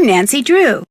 I'm Nancy Drew.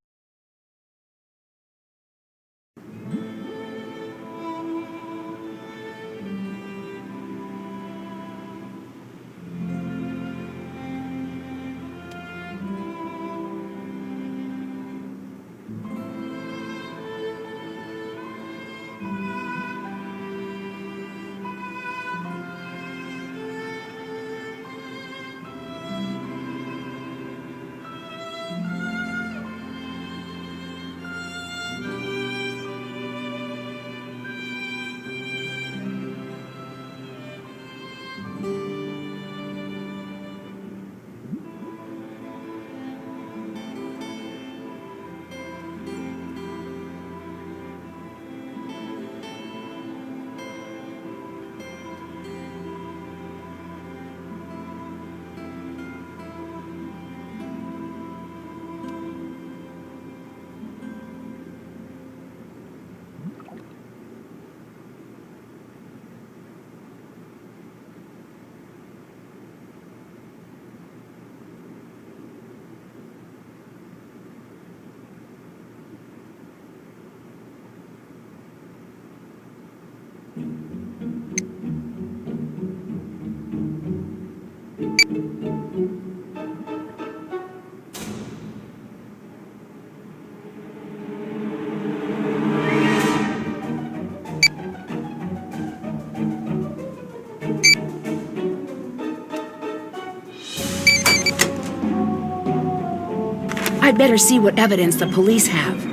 I'd better see what evidence the police have.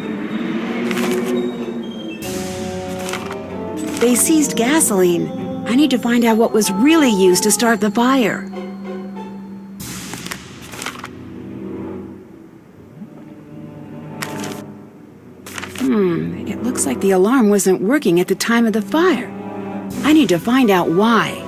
They seized gasoline. I need to find out what was really used to start the fire. It looks like the alarm wasn't working at the time of the fire. I need to find out why.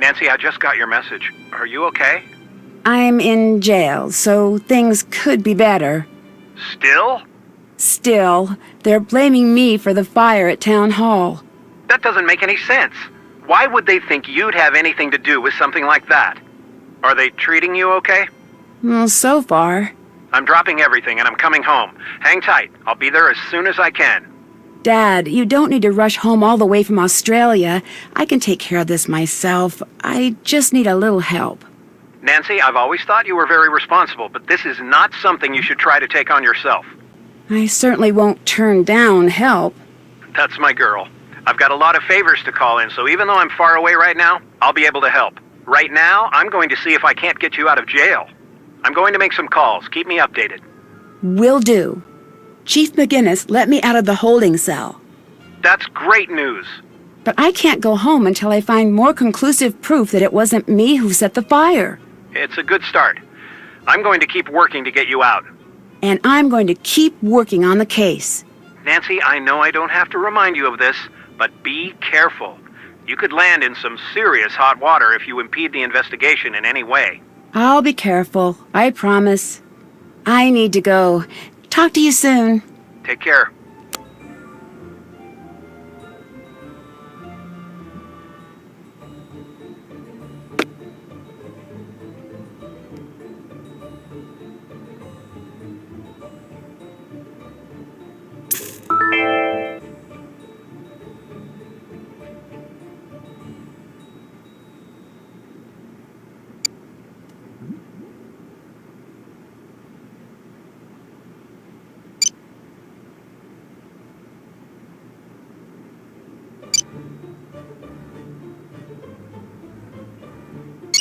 Nancy, I just got your message. Are you okay? I'm in jail, so things could be better. Still? Still, they're blaming me for the fire at Town Hall. That doesn't make any sense. Why would they think you'd have anything to do with something like that? Are they treating you okay? Well, so far. I'm dropping everything and I'm coming home. Hang tight. I'll be there as soon as I can. Dad, you don't need to rush home all the way from Australia. I can take care of this myself. I just need a little help. Nancy, I've always thought you were very responsible, but this is not something you should try to take on yourself. I certainly won't turn down help. That's my girl. I've got a lot of favors to call in, so even though I'm far away right now, I'll be able to help. Right now, I'm going to see if I can't get you out of jail. I'm going to make some calls. Keep me updated. Will do. Chief McGinnis let me out of the holding cell. That's great news. But I can't go home until I find more conclusive proof that it wasn't me who set the fire. It's a good start. I'm going to keep working to get you out. And I'm going to keep working on the case. Nancy, I know I don't have to remind you of this, but be careful. You could land in some serious hot water if you impede the investigation in any way. I'll be careful, I promise. I need to go. Talk to you soon. Take care.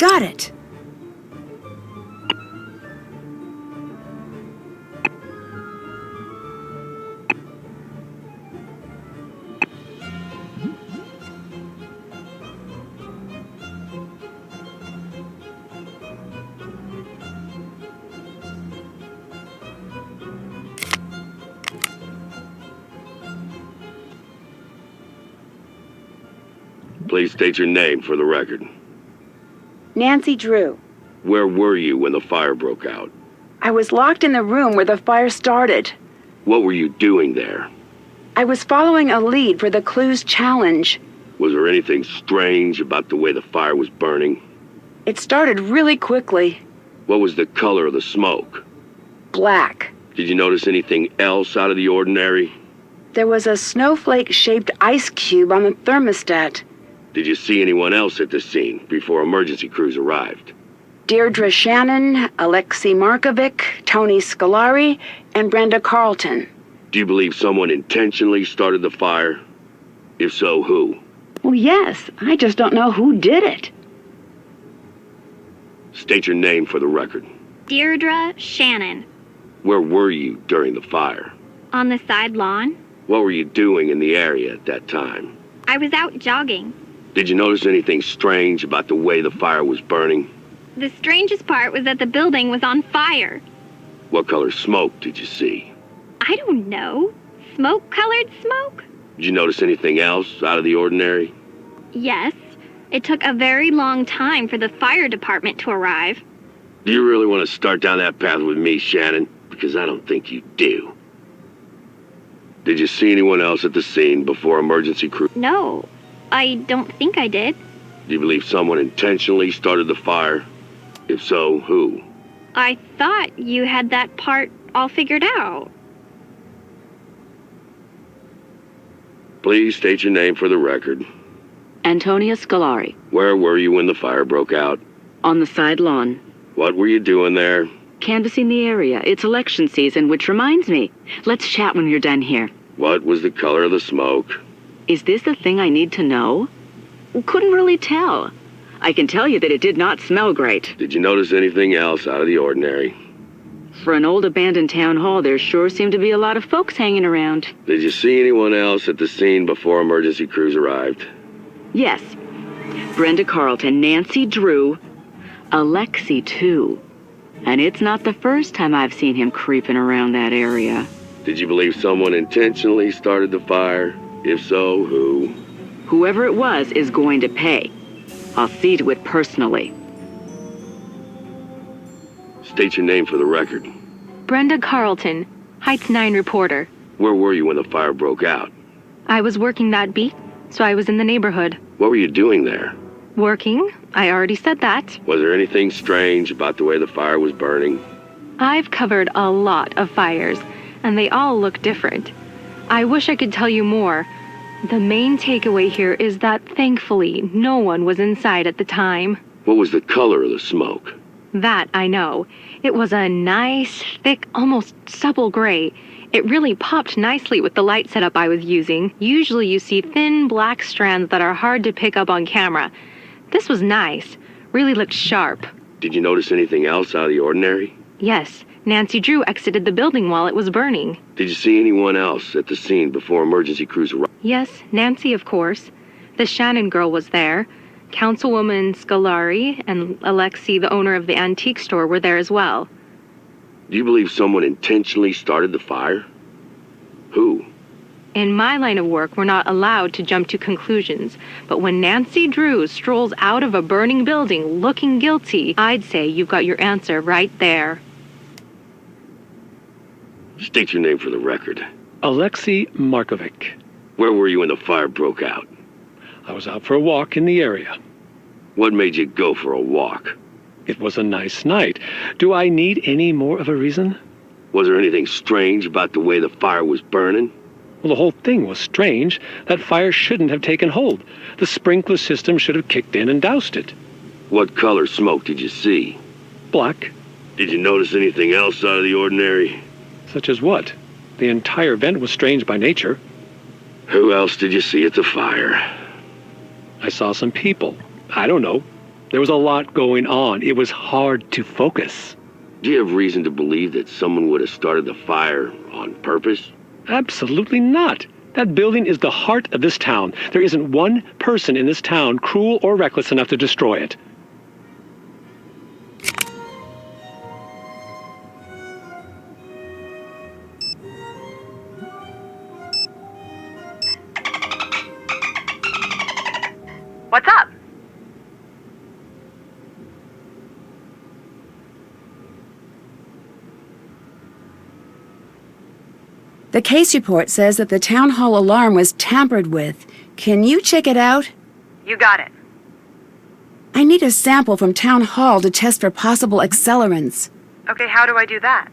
Got it. Please state your name for the record. Nancy Drew. Where were you when the fire broke out? I was locked in the room where the fire started. What were you doing there? I was following a lead for the Clues Challenge. Was there anything strange about the way the fire was burning? It started really quickly. What was the color of the smoke? Black. Did you notice anything else out of the ordinary? There was a snowflake-shaped ice cube on the thermostat. Did you see anyone else at the scene before emergency crews arrived? Deirdre Shannon, Alexei Markovic, Tony Scolari, and Brenda Carlton. Do you believe someone intentionally started the fire? If so, who? Well, yes. I just don't know who did it. State your name for the record. Deirdre Shannon. Where were you during the fire? On the side lawn. What were you doing in the area at that time? I was out jogging. Did you notice anything strange about the way the fire was burning? The strangest part was that the building was on fire. What color smoke did you see? I don't know. Smoke-colored smoke? Did you notice anything else out of the ordinary? Yes. It took a very long time for the fire department to arrive. Do you really want to start down that path with me, Shannon? Because I don't think you do. Did you see anyone else at the scene before emergency crew? No, I don't think I did. Do you believe someone intentionally started the fire? If so, who? I thought you had that part all figured out. Please state your name for the record. Antonia Scolari. Where were you when the fire broke out? On the side lawn. What were you doing there? Canvassing the area. It's election season, which reminds me. Let's chat when you're done here. What was the color of the smoke? Is this the thing I need to know? Couldn't really tell. I can tell you that it did not smell great. Did you notice anything else out of the ordinary? For an old abandoned town hall, there sure seemed to be a lot of folks hanging around. Did you see anyone else at the scene before emergency crews arrived? Yes. Brenda Carlton, Nancy Drew, Alexei, too. And it's not the first time I've seen him creeping around that area. Did you believe someone intentionally started the fire? If so, who? Whoever it was is going to pay. I'll see to it personally. State your name for the record. Brenda Carlton, Heights 9 reporter. Where were you when the fire broke out? I was working that beat, so I was in the neighborhood. What were you doing there? Working? I already said that. Was there anything strange about the way the fire was burning? I've covered a lot of fires, and they all look different. I wish I could tell you more. The main takeaway here is that thankfully no one was inside at the time. What was the color of the smoke? That I know. It was a nice, thick, almost supple gray. It really popped nicely with the light setup I was using. Usually you see thin black strands that are hard to pick up on camera. This was nice. Really looked sharp. Did you notice anything else out of the ordinary? Yes, Nancy Drew exited the building while it was burning. Did you see anyone else at the scene before emergency crews arrived? Yes, Nancy, of course. The Shannon girl was there. Councilwoman Scolari and Alexei, the owner of the antique store, were there as well. Do you believe someone intentionally started the fire? Who? In my line of work, we're not allowed to jump to conclusions. But when Nancy Drew strolls out of a burning building looking guilty, I'd say you've got your answer right there. State your name for the record. Alexei Markovic. Where were you when the fire broke out? I was out for a walk in the area. What made you go for a walk? It was a nice night. Do I need any more of a reason? Was there anything strange about the way the fire was burning? Well, the whole thing was strange. That fire shouldn't have taken hold. The sprinkler system should have kicked in and doused it. What color smoke did you see? Black. Did you notice anything else out of the ordinary? Such as what? The entire event was strange by nature. Who else did you see at the fire? I saw some people. I don't know. There was a lot going on. It was hard to focus. Do you have reason to believe that someone would have started the fire on purpose? Absolutely not. That building is the heart of this town. There isn't one person in this town cruel or reckless enough to destroy it. What's up? The case report says that the town hall alarm was tampered with. Can you check it out? You got it. I need a sample from town hall to test for possible accelerants. Okay, how do I do that?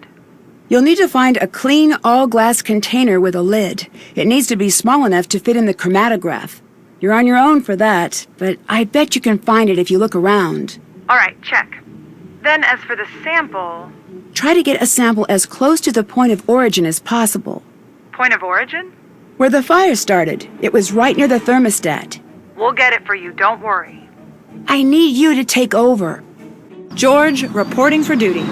You'll need to find a clean, all-glass container with a lid. It needs to be small enough to fit in the chromatograph. You're on your own for that, but I bet you can find it if you look around. All right, check. Then as for the sample... Try to get a sample as close to the point of origin as possible. Point of origin? Where the fire started. It was right near the thermostat. We'll get it for you, don't worry. I need you to take over. George, reporting for duty.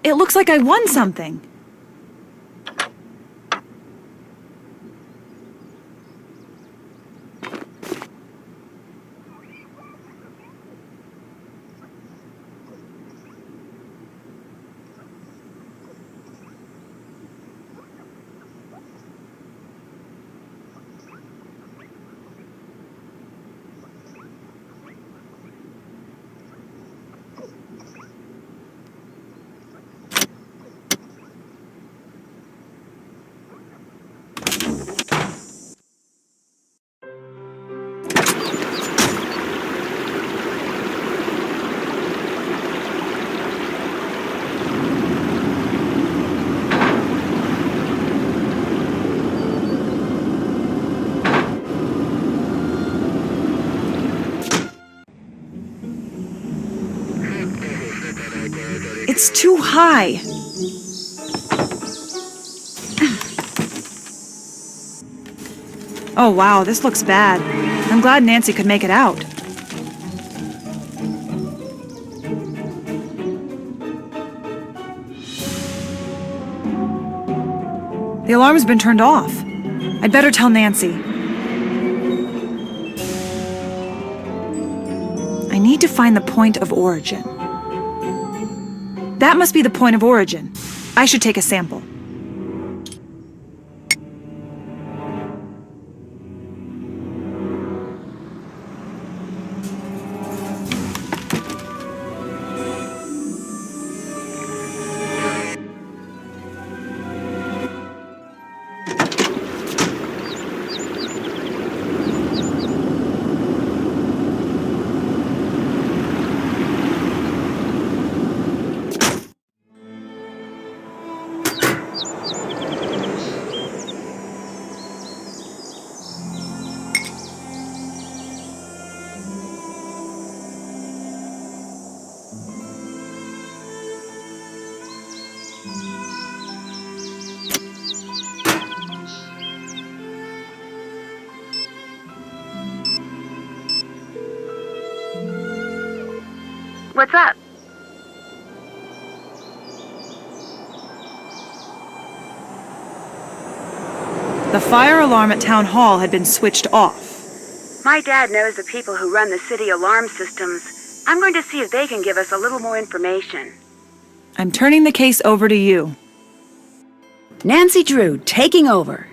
It looks like I won something. It's too high. Oh wow, this looks bad. I'm glad Nancy could make it out. The alarm's been turned off. I'd better tell Nancy. I need to find the point of origin. That must be the point of origin. I should take a sample. What's up? The fire alarm at Town Hall had been switched off. My dad knows the people who run the city alarm systems. I'm going to see if they can give us a little more information. I'm turning the case over to you. Nancy Drew, taking over.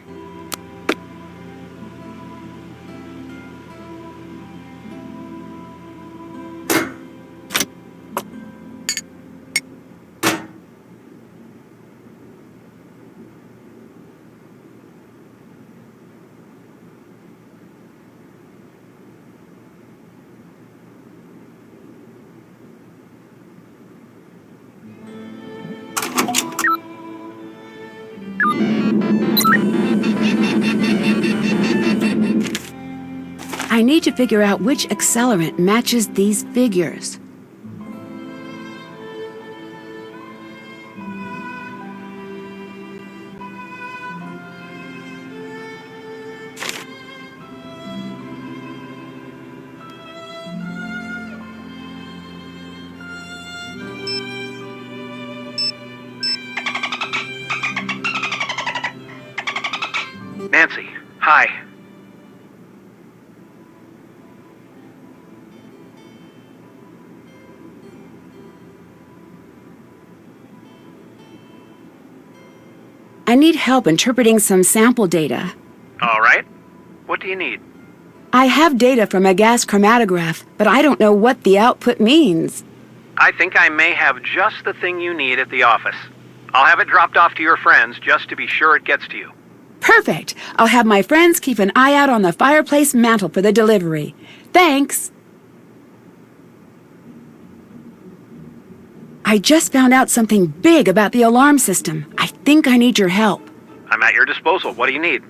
I need to figure out which accelerant matches these figures. Nancy, hi. I need help interpreting some sample data. All right. What do you need? I have data from a gas chromatograph, but I don't know what the output means. I think I may have just the thing you need at the office. I'll have it dropped off to your friends just to be sure it gets to you. Perfect! I'll have my friends keep an eye out on the fireplace mantel for the delivery. Thanks! I just found out something big about the alarm system. I think I need your help. I'm at your disposal. What do you need?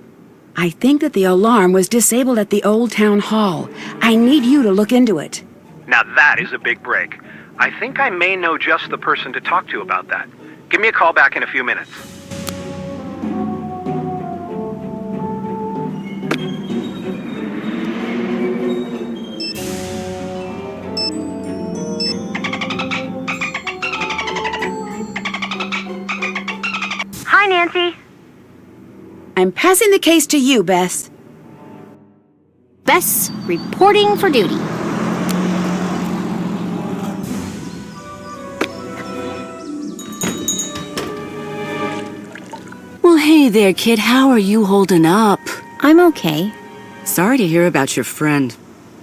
I think that the alarm was disabled at the old town hall. I need you to look into it. Now that is a big break. I think I may know just the person to talk to about that. Give me a call back in a few minutes. Hi, Nancy. I'm passing the case to you, Bess. Bess, reporting for duty. Well, hey there, kid. How are you holding up? I'm okay. Sorry to hear about your friend.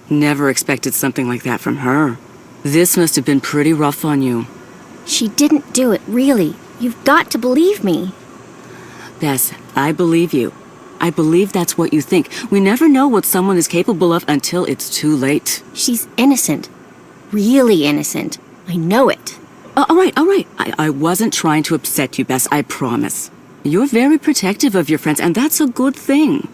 Never expected something like that from her. This must have been pretty rough on you. She didn't do it, really. You've got to believe me. Bess, I believe you. I believe that's what you think. We never know what someone is capable of until it's too late. She's innocent. Really innocent. I know it. All right. I wasn't trying to upset you, Bess, I promise. You're very protective of your friends, and that's a good thing.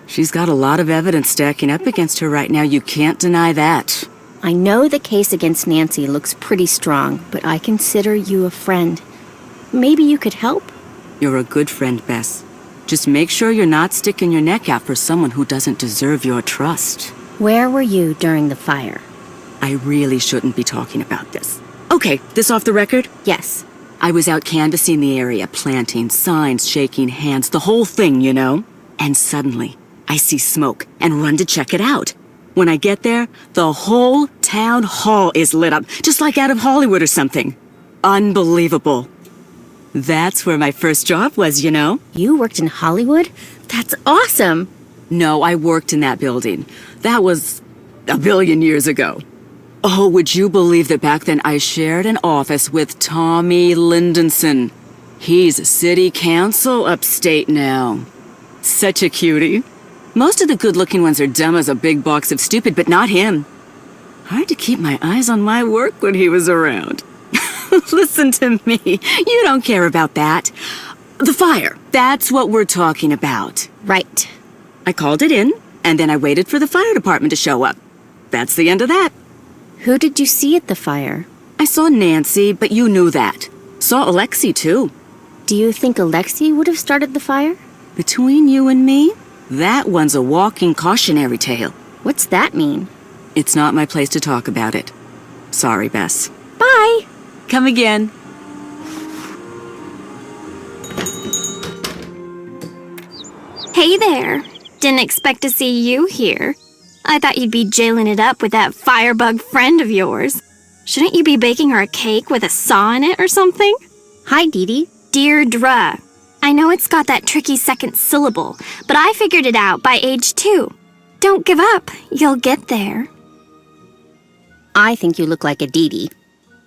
She's got a lot of evidence stacking up against her right now. You can't deny that. I know the case against Nancy looks pretty strong, but I consider you a friend. Maybe you could help? You're a good friend, Bess. Just make sure you're not sticking your neck out for someone who doesn't deserve your trust. Where were you during the fire? I really shouldn't be talking about this. Okay, this off the record? Yes. I was out canvassing the area, planting signs, shaking hands, the whole thing, you know? And suddenly, I see smoke and run to check it out. When I get there, the whole town hall is lit up, just like out of Hollywood or something. Unbelievable. That's where my first job was, you know? You worked in Hollywood? That's awesome! No, I worked in that building. That was a billion years ago. Oh, would you believe that back then I shared an office with Tommy Lindenson? He's city council upstate now. Such a cutie. Most of the good-looking ones are dumb as a big box of stupid, but not him. Hard to keep my eyes on my work when he was around. Listen to me. You don't care about that. The fire. That's what we're talking about. Right. I called it in, and then I waited for the fire department to show up. That's the end of that. Who did you see at the fire? I saw Nancy, but you knew that. Saw Alexi, too. Do you think Alexi would have started the fire? Between you and me, that one's a walking cautionary tale. What's that mean? It's not my place to talk about it. Sorry, Bess. Bye! Come again. Hey there. Didn't expect to see you here. I thought you'd be jailing it up with that firebug friend of yours. Shouldn't you be baking her a cake with a saw in it or something? Hi, Dee Dee. Deirdre. I know it's got that tricky second syllable, but I figured it out by age 2. Don't give up. You'll get there. I think you look like a Dee Dee.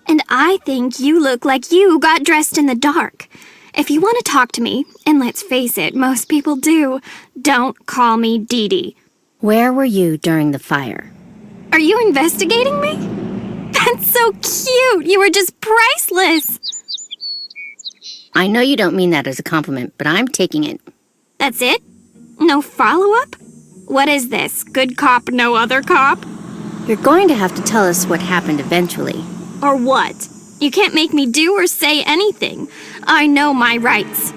And I think you look like you got dressed in the dark. If you want to talk to me, and let's face it, most people do, don't call me Dee Dee. Where were you during the fire? Are you investigating me? That's so cute. You were just priceless. I know you don't mean that as a compliment, but I'm taking it. That's it? No follow-up? What is this? Good cop, no other cop? You're going to have to tell us what happened eventually. Or what? You can't make me do or say anything. I know my rights.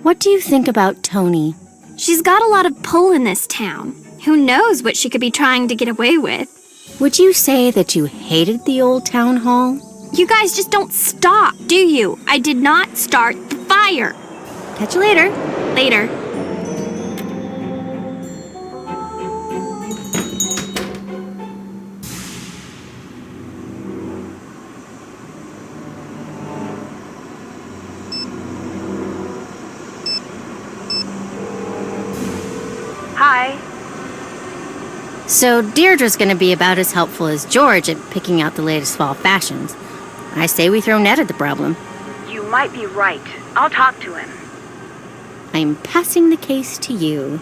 What do you think about Tony? She's got a lot of pull in this town. Who knows what she could be trying to get away with? Would you say that you hated the old town hall? You guys just don't stop, do you? I did not start the fire. Catch you later. Later. Hi. So Deirdre's gonna be about as helpful as George at picking out the latest fall fashions. I say we throw Ned at the problem. You might be right. I'll talk to him. I'm passing the case to you.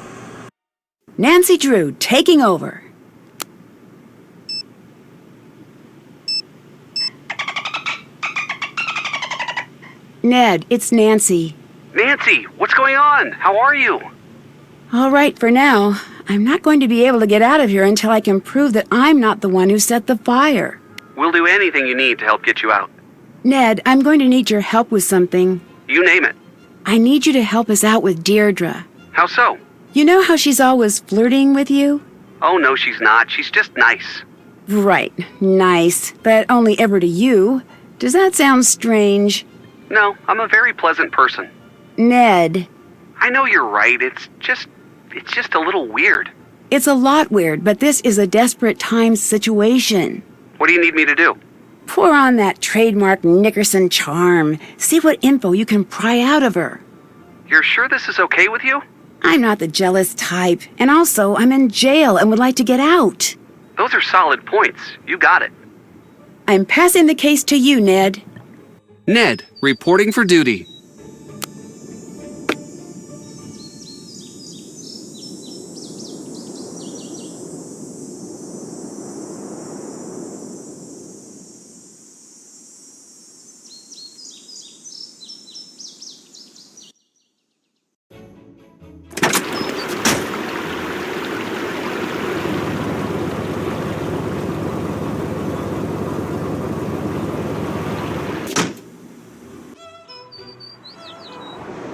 Nancy Drew, taking over. Ned, it's Nancy. Nancy, what's going on? How are you? All right, for now. I'm not going to be able to get out of here until I can prove that I'm not the one who set the fire. We'll do anything you need to help get you out. Ned, I'm going to need your help with something. You name it. I need you to help us out with Deirdre. How so? You know how she's always flirting with you? Oh, no, she's not. She's just nice. Right, nice, but only ever to you. Does that sound strange? No, I'm a very pleasant person. Ned, I know you're right. It's just a little weird. it's a lot weird, but this is a desperate times situation. What do you need me to do? Pour on that trademark Nickerson charm. See what info you can pry out of her. You're sure this is okay with you? I'm not the jealous type, and also I'm in jail and would like to get out. Those are solid points. You got it. I'm passing the case to you, Ned. Ned, reporting for duty.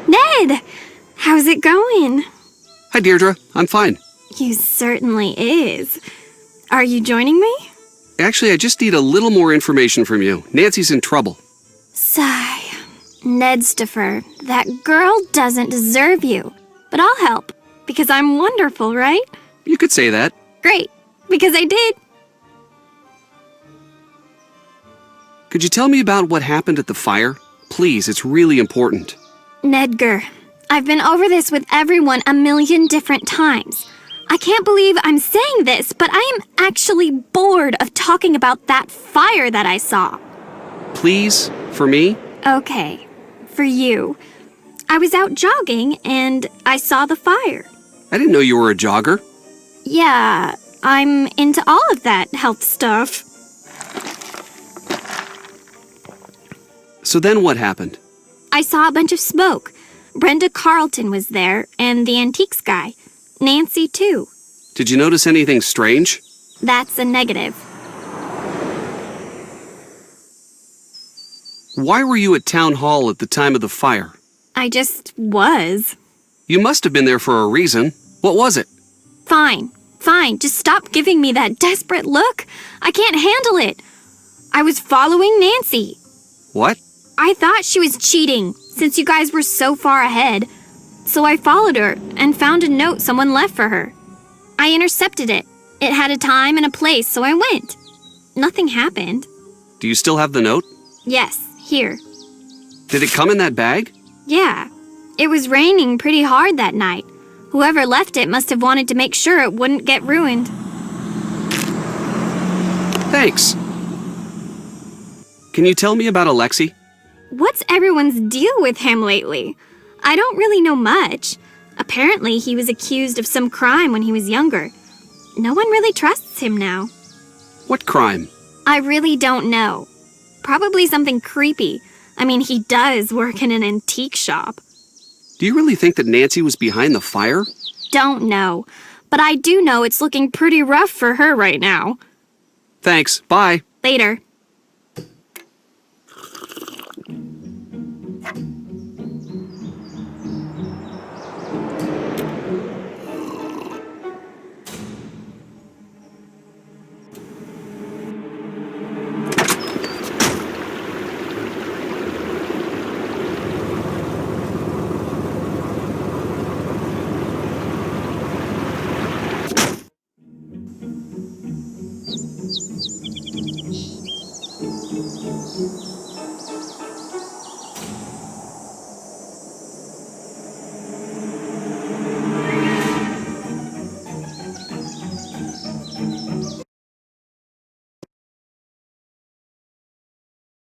Ned! How's it going? Hi, Deirdre. I'm fine. You certainly is. Are you joining me? Actually, I just need a little more information from you. Nancy's in trouble. Sigh. Nedstifer, that girl doesn't deserve you. But I'll help, because I'm wonderful, right? You could say that. Great, because I did. Could you tell me about what happened at the fire? Please, it's really important. Nedgar, I've been over this with everyone a million different times. I can't believe I'm saying this, but I am actually bored of talking about that fire that I saw. Please, for me? Okay, for you. I was out jogging and I saw the fire. I didn't know you were a jogger. Yeah, I'm into all of that health stuff. So then what happened? I saw a bunch of smoke. Brenda Carlton was there, and the antiques guy. Nancy, too. Did you notice anything strange? That's a negative. Why were you at Town Hall at the time of the fire? I just was. You must have been there for a reason. What was it? Fine. Just stop giving me that desperate look. I can't handle it. I was following Nancy. What? I thought she was cheating, since you guys were so far ahead. So I followed her and found a note someone left for her. I intercepted it. It had a time and a place, so I went. Nothing happened. Do you still have the note? Yes, here. Did it come in that bag? Yeah. It was raining pretty hard that night. Whoever left it must have wanted to make sure it wouldn't get ruined. Thanks. Can you tell me about Alexei? What's everyone's deal with him lately? I don't really know much. Apparently, he was accused of some crime when he was younger. No one really trusts him now. What crime? I really don't know. Probably something creepy. I mean, he does work in an antique shop. Do you really think that Nancy was behind the fire? Don't know. But I do know it's looking pretty rough for her right now. Thanks. Bye. Later.